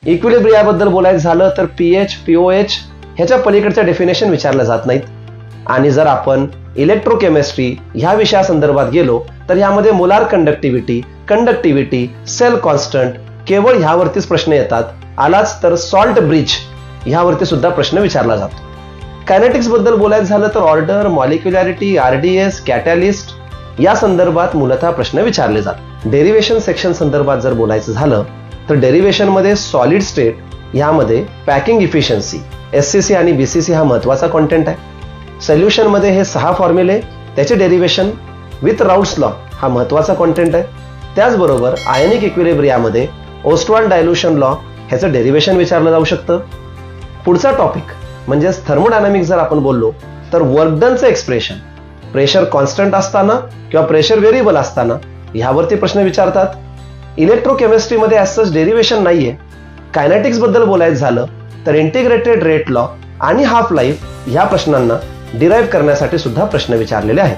इक्विलिब्रियाबद्दल बोलायचं झालं तर पीएच, पीओएच ह्याच्या पलीकडच्या डेफिनेशन विचारल्या जात नाहीत. आणि जर आपण इलेक्ट्रोकेमिस्ट्री ह्या विषयासंदर्भात गेलो तर ह्यामध्ये मोलार कंडक्टिव्हिटी, सेल कॉन्स्टंट केवळ ह्यावरतीच प्रश्न येतात. आलाच तर सॉल्ट ब्रिज ह्यावरती सुद्धा प्रश्न विचारला जातो. कायनेटिक्स बद्दल बोलायचं झालं तर ऑर्डर, मॉलिक्युलॅरिटी, आरडीएस, कॅटॅलिस्ट या संदर्भात मूलतः प्रश्न विचारले जातात. डेरिव्हेशन सेक्शन संदर्भात जर बोलायचं झालं तर डेरिव्हेशन मध्ये सॉलिड स्टेट ह्यामध्ये पॅकिंग इफिशियन्सी, एससीसी आणि बीसीसी हा महत्वाचा कॉन्टेंट आहे. सोल्युशन मध्ये हे 6 फॉर्म्युले, त्याचे डेरिव्हेशन विथ राऊट्स लॉ हा महत्वाचा कॉन्टेंट आहे. त्याचबरोबर आयनिक इक्विलिब्रियामध्ये ओस्टवाल्ड डायल्युशन लॉ ह्याचं डेरिव्हेशन विचारलं जाऊ शकतं. पुढचा टॉपिक म्हणजे थर्मोडायनामिक्स जर आपण बोललो तर वर्क डनचं एक्सप्रेशन प्रेशर कॉन्स्टंट असताना किंवा प्रेशर व्हेरिएबल असताना ह्यावरती प्रश्न विचारतात. इलेक्ट्रोकेमिस्ट्रीमध्ये ॲज सच डेरिव्हेशन नाहीये. कायनेटिक्स बद्दल बोलायचं झालं तर इंटिग्रेटेड रेट लॉ आणि हाफ लाईफ ह्या प्रश्नांना डिराईव्ह करण्यासाठी सुद्धा प्रश्न विचारलेले आहेत.